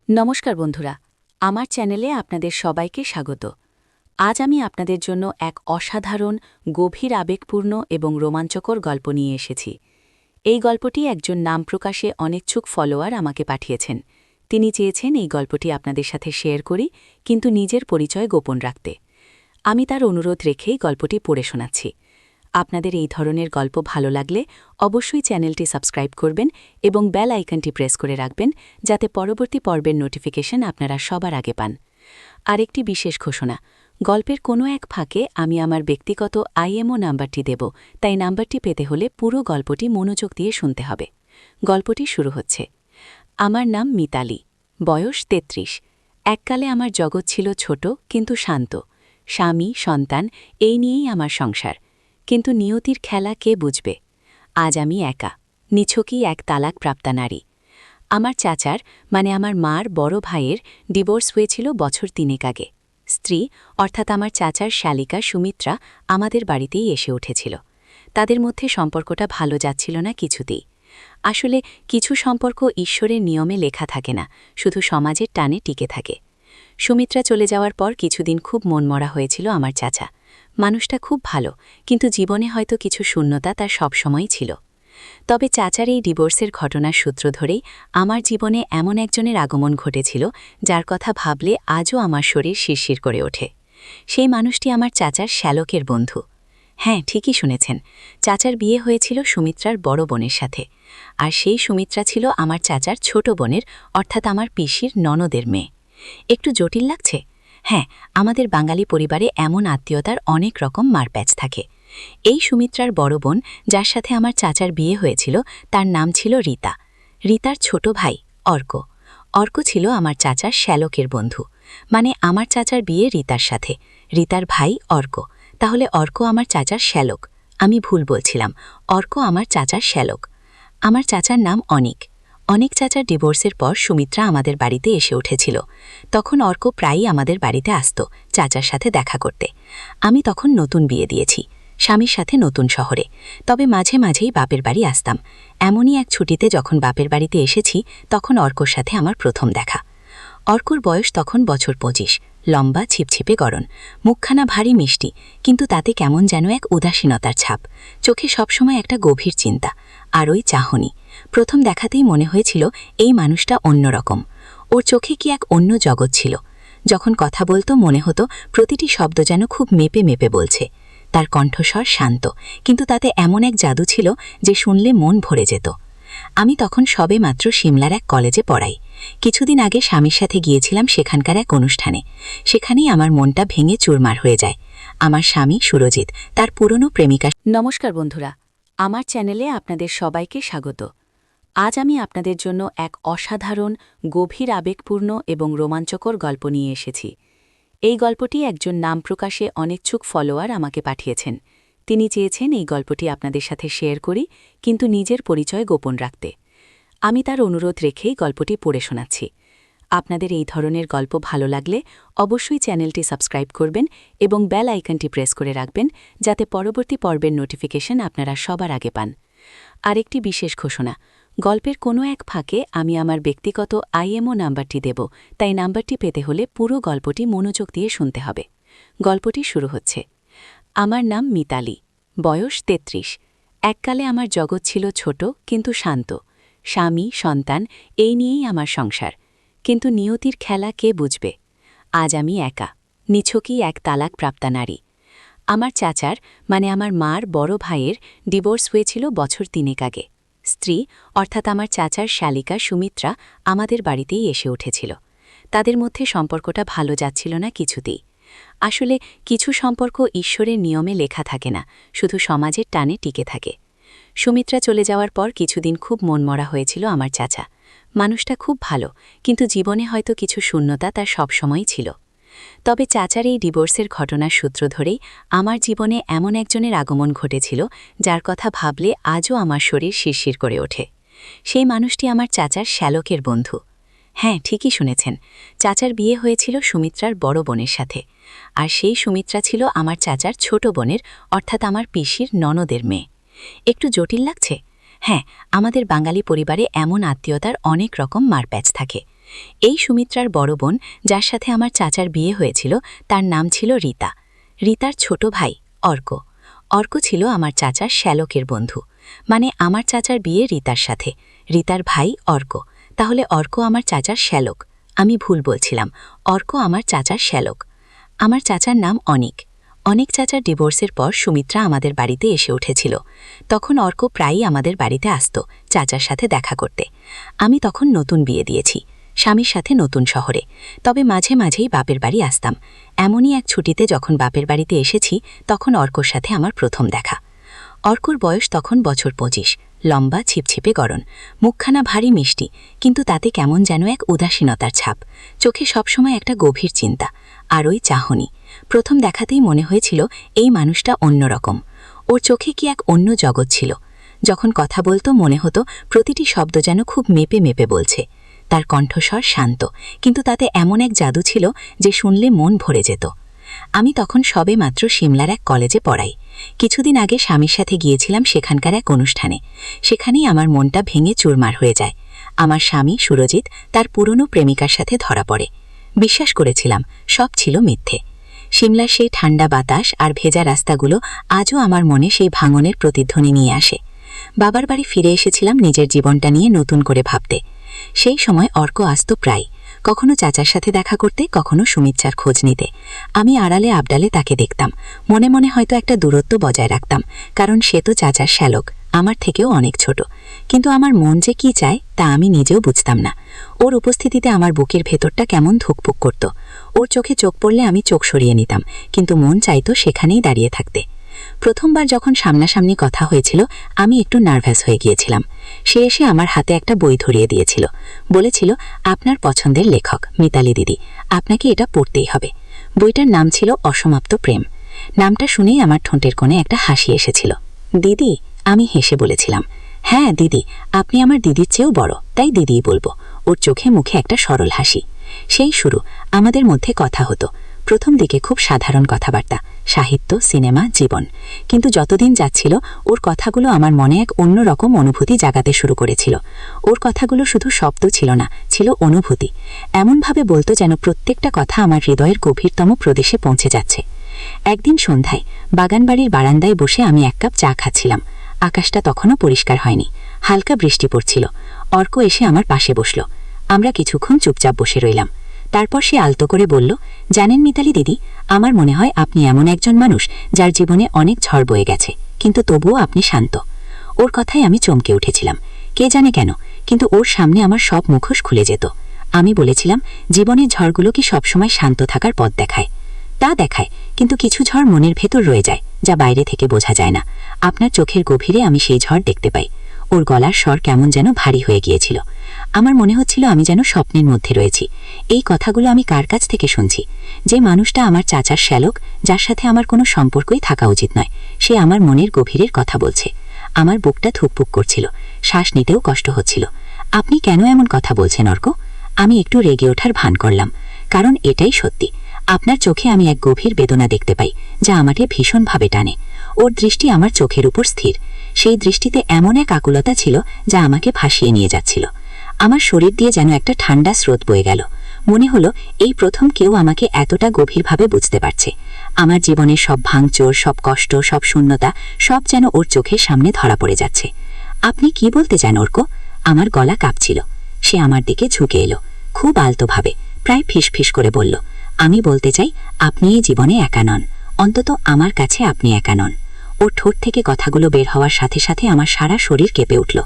নমস্কার বন্ধুরা, আমার চ্যানেলে আপনাদের সবাইকে স্বাগত। আজ আমি আপনাদের জন্য এক অসাধারণ, গভীর আবেগপূর্ণ এবং রোমাঞ্চকর গল্প নিয়ে এসেছি। এই গল্পটি একজন নাম প্রকাশে অনিচ্ছুক ফলোয়ার আমাকে পাঠিয়েছেন। তিনি চেয়েছেন এই গল্পটি আপনাদের সাথে শেয়ার করি, কিন্তু নিজের পরিচয় গোপন রাখতে। আমি তার অনুরোধ রেখেই গল্পটি পড়ে শোনাচ্ছি। আপনাদের এই ধরনের গল্প ভালো লাগলে অবশ্যই চ্যানেলটি সাবস্ক্রাইব করবেন এবং বেল আইকনটি প্রেস করে রাখবেন, যাতে পরবর্তী পর্বের নোটিফিকেশন আপনারা সবার আগে পান। আরেকটি বিশেষ ঘোষণা, গল্পের কোনো এক ফাঁকে আমি আমার ব্যক্তিগত আইএমও নাম্বারটি দেব, তাই নাম্বারটি পেতে হলে পুরো গল্পটি মনোযোগ দিয়ে শুনতে হবে। গল্পটি শুরু হচ্ছে। আমার নাম মিতালি, বয়স ৩৩। এককালে আমার জগৎ ছিল ছোট কিন্তু শান্ত। স্বামী, সন্তান, এই নিয়েই আমার সংসার। কিন্তু নিয়তির খেলা কে বুঝবে? আজ আমি একা, নিছকই এক তালাকপ্রাপ্তা নারী। আমার চাচার, মানে আমার মার বড় ভাইয়ের, ডিভোর্স হয়েছিল বছর ৩ আগে। স্ত্রী, অর্থাৎ আমার চাচার শালিকা সুমিত্রা, আমাদের বাড়িতেই এসে উঠেছিল। তাদের মধ্যে সম্পর্কটা ভালো যাচ্ছিল না কিছুতেই। আসলে কিছু সম্পর্ক ঈশ্বরের নিয়মে লেখা থাকে না, শুধু সমাজের টানে টিকে থাকে। সুমিত্রা চলে যাওয়ার পর কিছুদিন খুব মনমরা হয়েছিল আমার চাচা। মানুষটা খুব ভালো, কিন্তু জীবনে হয়তো কিছু শূন্যতা তার সবসময়ই ছিল। তবে চাচার এই ডিভোর্সের ঘটনার সূত্র ধরেই আমার জীবনে এমন একজনের আগমন ঘটেছিল, যার কথা ভাবলে আজও আমার শরীর শিরশির করে ওঠে। সেই মানুষটি আমার চাচার শ্যালকের বন্ধু। হ্যাঁ, ঠিকই শুনেছেন, চাচার বিয়ে হয়েছিল সুমিত্রার বড় বোনের সাথে। আর সেই সুমিত্রা ছিল আমার চাচার ছোট বোনের, অর্থাৎ আমার পিসির ননদের মেয়ে। একটু জটিল লাগছে? হ্যাঁ, আমাদের বাঙালি পরিবারে এমন আত্মীয়তার অনেক রকম মারপ্যাচ থাকে। এই সুমিত্রার বড় বোন, যার সাথে আমার চাচার বিয়ে হয়েছিল, তার নাম ছিল রীতা। রীতার ছোট ভাই অর্ক। অর্ক ছিল আমার চাচার শ্যালকের বন্ধু, মানে আমার চাচার বিয়ে রীতার সাথে। রীতার ভাই অর্ক, তাহলে অর্ক আমার চাচার শ্যালক। আমি ভুল বলছিলাম, অর্ক আমার চাচার শ্যালক। আমার চাচার নাম অনিক। অনেক চাচার ডিভোর্সের পর সুমিত্রা আমাদের বাড়িতে এসে উঠেছিল। তখন অর্ক প্রায়ই আমাদের বাড়িতে আসত চাচার সাথে দেখা করতে। আমি তখন নতুন বিয়ে দিয়েছি, স্বামীর সাথে নতুন শহরে। তবে মাঝে মাঝেই বাপের বাড়ি আসতাম। এমনই এক ছুটিতে যখন বাপের বাড়িতে এসেছি, তখন অর্কর সাথে আমার প্রথম দেখা। অর্কর বয়স তখন বছর ২৫, লম্বা, ছিপছিপে গড়ন, মুখখানা ভারী মিষ্টি, কিন্তু তাতে কেমন যেন এক উদাসীনতার ছাপ। চোখে সবসময় একটা গভীর চিন্তা, আর ওই চাহনি। প্রথম দেখাতেই মনে হয়েছিল এই মানুষটা অন্যরকম। ওর চোখে কি এক অন্য জগৎ ছিল। যখন কথা বলতো মনে হতো প্রতিটি শব্দ যেন খুব মেপে মেপে বলছে। তার কণ্ঠস্বর শান্ত, কিন্তু তাতে এমন এক জাদু ছিল যে শুনলে মন ভরে যেত। আমি তখন সবে মাত্র সিমলার এক কলেজে পড়াই। কিছুদিন আগে স্বামীর সাথে গিয়েছিলাম সেখানকার এক অনুষ্ঠানে। সেখানেই আমার মনটা ভেঙে চুরমার হয়ে যায়। আমার স্বামী সুরজিৎ, তার পুরনো প্রেমিকা। নমস্কার বন্ধুরা, আমার চ্যানেলে আপনাদের সবাইকে স্বাগত। আজ আমি আপনাদের জন্য এক অসাধারণ, গভীর আবেগপূর্ণ এবং রোমাঞ্চকর গল্প নিয়ে এসেছি। এই গল্পটি একজন নাম প্রকাশে অনিচ্ছুক ফলোয়ার আমাকে পাঠিয়েছেন। তিনি চেয়েছেন এই গল্পটি আপনাদের সাথে শেয়ার করি, কিন্তু নিজের পরিচয় গোপন রাখতে। আমি তার অনুরোধ রেখেই গল্পটি পড়ে শোনাচ্ছি। আপনাদের এই ধরনের গল্প ভালো লাগলে অবশ্যই চ্যানেলটি সাবস্ক্রাইব করবেন এবং বেল আইকনটি প্রেস করে রাখবেন, যাতে পরবর্তী পর্বের নোটিফিকেশন আপনারা সবার আগে পান। আরেকটি বিশেষ ঘোষণা, গল্পের কোনো এক ফাঁকে আমি আমার ব্যক্তিগত আইএমও নাম্বারটি দেব, তাই নাম্বারটি পেতে হলে পুরো গল্পটি মনোযোগ দিয়ে শুনতে হবে। গল্পটি শুরু হচ্ছে। আমার নাম মিতালি, বয়স ৩৩। এককালে আমার জগৎ ছিল ছোট কিন্তু শান্ত। স্বামী, সন্তান, এই নিয়েই আমার সংসার। কিন্তু নিয়তির খেলা কে বুঝবে? আজ আমি একা, নিছকই এক তালাকপ্রাপ্তা নারী। আমার চাচার, মানে আমার মার বড় ভাইয়ের, ডিভোর্স হয়েছিল বছর ৩ আগে। স্ত্রী, অর্থাৎ আমার চাচার শালিকা সুমিত্রা, আমাদের বাড়িতেই এসে উঠেছিল। তাদের মধ্যে সম্পর্কটা ভালো যাচ্ছিল না কিছুতেই। আসলে কিছু সম্পর্ক ঈশ্বরের নিয়মে লেখা থাকে না, শুধু সমাজের টানে টিকে থাকে। সুমিত্রা চলে যাওয়ার পর কিছুদিন খুব মনমরা হয়েছিল আমার চাচা। মানুষটা খুব ভালো, কিন্তু জীবনে হয়তো কিছু শূন্যতা তার সবসময়ই ছিল। তবে চাচার এই ডিভোর্সের ঘটনার সূত্র ধরেই আমার জীবনে এমন একজনের আগমন ঘটেছিল, যার কথা ভাবলে আজও আমার শরীর শিরশির করে ওঠে। সেই মানুষটি আমার চাচার শ্যালকের বন্ধু। হ্যাঁ, ঠিকই শুনেছেন, চাচার বিয়ে হয়েছিল সুমিত্রার বড় বোনের সাথে। আর সেই সুমিত্রা ছিল আমার চাচার ছোট বোনের, অর্থাৎ আমার পিসির ননদের মেয়ে। একটু জটিল লাগছে? হ্যাঁ, আমাদের বাঙালি পরিবারে এমন আত্মীয়তার অনেক রকম মারপ্যাচ থাকে। এই সুমিত্রার বড় বোন, যার সাথে আমার চাচার বিয়ে হয়েছিল, তার নাম ছিল রীতা। রীতার ছোট ভাই অর্ক। অর্ক ছিল আমার চাচার শ্যালকের বন্ধু, মানে আমার চাচার বিয়ে রীতার সাথে, রীতার ভাই অর্ক। তাহলে অর্ক আমার চাচার শ্যালক। আমি ভুল বলছিলাম, অর্ক আমার চাচার শ্যালক। আমার চাচার নাম অনিক। অনেক চাচার ডিভোর্সের পর সুমিত্রা আমাদের বাড়িতে এসে উঠেছিল। তখন অর্ক প্রায়ই আমাদের বাড়িতে আসত চাচার সাথে দেখা করতে। আমি তখন নতুন বিয়ে দিয়েছি, স্বামীর সাথে নতুন শহরে, তবে মাঝে মাঝেই বাপের বাড়ি আসতাম। এমনই এক ছুটিতে যখন বাপের বাড়িতে এসেছি, তখন অর্কর সাথে আমার প্রথম দেখা। অর্কর বয়স তখন বছর 25, লম্বা, ছিপছিপে গড়ন, মুখখানা ভারী মিষ্টি, কিন্তু তাতে কেমন যেন এক উদাসীনতার ছাপ, চোখে সবসময় একটা গভীর চিন্তা আর ওই চাহনি। প্রথম দেখাতেই মনে হয়েছিল এই মানুষটা অন্যরকম। ওর চোখে কি এক অন্য জগৎ ছিল। যখন কথা বলতো মনে হতো প্রতিটি শব্দ যেন খুব মেপে মেপে বলছে। তার কণ্ঠস্বর শান্ত, কিন্তু তাতে এমন এক জাদু ছিল যে শুনলে মন ভরে যেত। আমি তখন সবে মাত্র সিমলার এক কলেজে পড়াই। কিছুদিন আগে স্বামীর সাথে গিয়েছিলাম সেখানকার এক অনুষ্ঠানে। সেখানেই আমার মনটা ভেঙে চুরমার হয়ে যায়। আমার স্বামী সুরজিৎ তার পুরনো প্রেমিকার সাথে ধরা পড়ে। বিশ্বাস করেছিলাম সব ছিল মিথ্যে। সিমলার সেই ঠান্ডা বাতাস আর ভেজা রাস্তাগুলো আজও আমার মনে সেই ভাঙনের প্রতিধ্বনি নিয়ে আসে। বাবার বাড়ি ফিরে এসেছিলাম নিজের জীবনটা নিয়ে নতুন করে ভাবতে। সেই সময় অর্ক আসত প্রায়, কখনো চাচার সাথে দেখা করতে, কখনো সুমিত্রার খোঁজ নিতে। আমি আড়ালে আবডালে তাকে দেখতাম, মনে মনে হয়তো একটা দূরত্ব বজায় রাখতাম, কারণ সে তো চাচার শ্যালক, আমার থেকেও অনেক ছোট। কিন্তু আমার মন যে কি চায় তা আমি নিজেও বুঝতাম না। ওর উপস্থিতিতে আমার বুকের ভেতরটা কেমন ধুকপুক করত। ওর চোখে চোখ পড়লে আমি চোখ সরিয়ে নিতাম, কিন্তু মন চাইতো সেখানেই দাঁড়িয়ে থাকতে। প্রথমবার যখন সামনাসামনি কথা হয়েছিল আমি একটু নার্ভাস হয়ে গিয়েছিলাম। সে এসে আমার হাতে একটা বই ধরিয়ে দিয়েছিল, বলেছিল, আপনার পছন্দের লেখক মিতালি দিদি, আপনাকে এটা পড়তেই হবে। বইটার নাম ছিল অসমাপ্ত প্রেম। নামটা শুনেই আমার ঠোঁটের কোণে একটা হাসি এসেছিল। দিদি, আমি হেসে বলেছিলাম, হ্যাঁ দিদি, আপনি আমার দিদির চেয়েও বড়, তাই দিদিই বলবো। ওর চোখে মুখে একটা সরল হাসি। সেই শুরু, আমাদের মধ্যে কথা হতো। প্রথম দিকে খুব সাধারণ কথাবার্তা, সাহিত্য, সিনেমা, জীবন। কিন্তু যতদিন যাচ্ছিল ওর কথাগুলো আমার মনে এক অন্যরকম অনুভূতি জাগাতে শুরু করেছিল। ওর কথাগুলো শুধু শব্দ ছিল না, ছিল অনুভূতি। এমনভাবে বলতো যেন প্রত্যেকটা কথা আমার হৃদয়ের গভীরতম প্রদেশে পৌঁছে যাচ্ছে। একদিন সন্ধ্যায় বাগানবাড়ির বারান্দায় বসে আমি এক কাপ চা খাচ্ছিলাম। আকাশটা তখনও পরিষ্কার হয়নি, হালকা বৃষ্টি পড়ছিল। অর্ক এসে আমার পাশে বসল। আমরা কিছুক্ষণ চুপচাপ বসে রইলাম। তারপর সে আলতো করে বলল, জানেন মিতালি দিদি, আমার মনে হয় আপনি এমন একজন মানুষ যার জীবনে অনেক ঝড় বয়ে গেছে, কিন্তু তবুও আপনি শান্ত। ওর কথায় আমি চমকে উঠেছিলাম। কে জানে কেন, কিন্তু ওর সামনে আমার সব মুখোশ খুলে যেত। আমি বলেছিলাম, জীবনের ঝড়গুলো কি সবসময় শান্ত থাকার পথ দেখায়? তা দেখায়, কিন্তু কিছু ঝড় মনের ভেতর রয়ে যায়, যা বাইরে থেকে বোঝা যায় না। আপনার চোখের গভীরে আমি সেই ঝড় দেখতে পাই। ওর গলার স্বর কেমন যেন ভারী হয়ে গিয়েছিল। আমার মনে হচ্ছিল আমি যেন স্বপ্নের মধ্যে রয়েছি। এই কথাগুলো আমি কার কাছ থেকে শুনছি? যে মানুষটা আমার চাচার শ্যালক, যার সাথে আমার কোনো সম্পর্কই থাকা উচিত নয়, সে আমার মনের গভীরের কথা বলছে। আমার বুকটা থুকপুক করছিল, শ্বাস নিতেও কষ্ট হচ্ছিল। আপনি কেন এমন কথা বলছেন অর্ক? আমি একটু রেগে ওঠার ভান করলাম, কারণ এটাই সত্যি। আপনার চোখে আমি এক গভীর বেদনা দেখতে পাই, যা আমাকে ভীষণভাবে টানে। ওর দৃষ্টি আমার চোখের উপর স্থির। সেই দৃষ্টিতে এমন এক আকুলতা ছিল যা আমাকে ভাসিয়ে নিয়ে যাচ্ছিল। আমার শরীর দিয়ে যেন একটা ঠান্ডা স্রোত বয়ে গেল। মনে হলো এই প্রথম কেউ আমাকে এতটা গভীরভাবে বুঝতে পারছে। আমার জীবনের সব ভাঙচুর, সব কষ্ট, সব শূন্যতা, সব যেন ওর চোখের সামনে ধরা পড়ে যাচ্ছে। আপনি কি বলতে চান অর্ক? আমার গলা কাঁপছিল। সে আমার দিকে ঝুঁকে এলো, খুব আলতোভাবে, প্রায় ফিসফিস করে বলল, আমি বলতে চাই আপনি এই জীবনে একা নন, অন্তত আমার কাছে আপনি একা নন। ওর ঠোঁট থেকে কথাগুলো বের হওয়ার সাথে সাথে আমার সারা শরীর কেঁপে উঠল।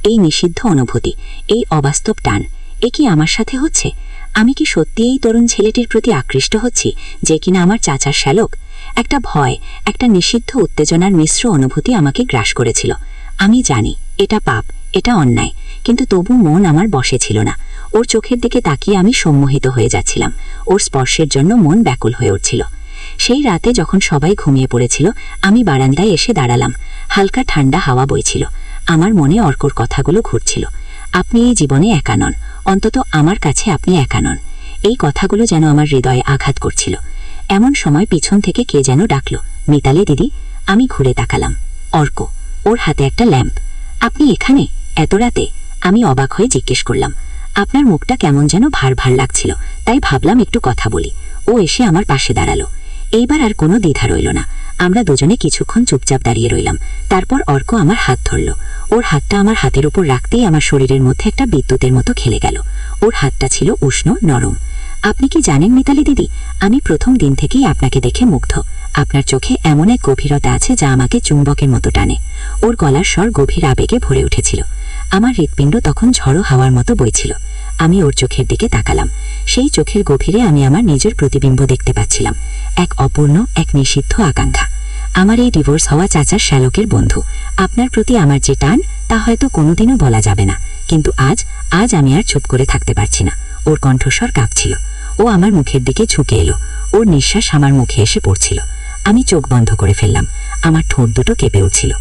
এই নিষিদ্ধ অনুভূতি, এই অবাস্তব টান, এ কি আমার সাথে হচ্ছে? আমি কি সত্যি এই তরুণ ছেলেটির প্রতি আকৃষ্ট হচ্ছি, যে কিনা আমার চাচার শ্যালক? একটা ভয়, একটা নিষিদ্ধ উত্তেজনার মিশ্র অনুভূতি আমাকে গ্রাস করেছিল। আমি জানি এটা পাপ, এটা অন্যায়, কিন্তু তবু মন আমার বশে ছিল না। ওর চোখের দিকে তাকিয়ে আমি সম্মোহিত হয়ে যাচ্ছিলাম। ওর স্পর্শের জন্য মন ব্যাকুল হয়ে উঠছিল। সেই রাতে যখন সবাই ঘুমিয়ে পড়েছিল, আমি বারান্দায় এসে দাঁড়ালাম। হালকা ঠান্ডা হাওয়া বইছিল। আমার মনে অর্কর কথাগুলো ঘুরছিল। আপনি এই জীবনে একা নন, অন্তত আমার কাছে আপনি একা নন। এই কথাগুলো যেন আমার হৃদয়ে আঘাত করছিল। এমন সময় পিছন থেকে কে যেন ডাকল, মিতালি দিদি। আমি ঘুরে তাকালাম। অর্ক, ওর হাতে একটা ল্যাম্প। আপনি এখানে এত রাতে? আমি অবাক হয়ে জিজ্ঞেস করলাম। আপনার মুখটা কেমন যেন ভার ভার লাগছিল, তাই ভাবলাম একটু কথা বলি। ও এসে আমার পাশে দাঁড়ালো। এইবার আর কোনো দ্বিধা রইল না। আমরা দুজনে কিছুক্ষণ চুপচাপ দাঁড়িয়ে রইলাম। তারপর অর্ক আমার হাত ধরল। ওর হাতটা আমার হাতের উপর রাখতেই আমার শরীরের মধ্যে একটা বিদ্যুতের মতো খেলে গেল। ওর হাতটা ছিল উষ্ণ, নরম। আপনি কি জানেন মিতালি দিদি, আমি প্রথম দিন থেকেই আপনাকে দেখে মুগ্ধ। আপনার চোখে এমন এক গভীরতা আছে যা আমাকে চুম্বকের মতো টানে। ওর গলার স্বর গভীর আবেগে ভরে উঠেছিল। আমার হৃৎপিণ্ড তখন ঝড়ো হাওয়ার মতো বইছিল। আমি ওর চোখের দিকে তাকালাম। সেই চোখের গভীরে আমি আমার নিজের প্রতিবিম্ব দেখতে পাচ্ছিলাম। এক অপূর্ণ, এক নিষিদ্ধ আকাঙ্ক্ষা। আমার এই ডিভোর্স হওয়া চাচার শ্যালকের বন্ধু, আপনার প্রতি আমার যে টান তা হয়তো কোনোদিনও বলা যাবে না, কিন্তু আজ আমি আর চুপ করে থাকতে পারছি না। ওর কণ্ঠস্বর কাঁপছিল। ও আমার মুখের দিকে ঝুঁকে এলো। ওর নিঃশ্বাস আমার মুখে এসে পড়ছিল। আমি চোখ বন্ধ করে ফেললাম। আমার ঠোঁট দুটো কেঁপে উঠছিল।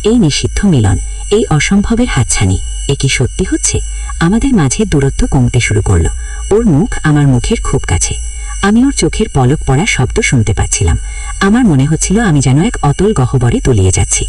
এই নিষিদ্ধ মিলন, এই অসম্ভবের হাতছানি, এ কি সত্যি হচ্ছে? আমাদের মাঝে দূরত্ব কমতে শুরু করলো। ওর মুখ আমার মুখের খুব কাছে। আমি ওর চোখের পলক পড়া শব্দ শুনতে পাচ্ছিলাম। আমার মনে হচ্ছিল আমি যেন এক অতল গহ্বরে তলিয়ে যাচ্ছি।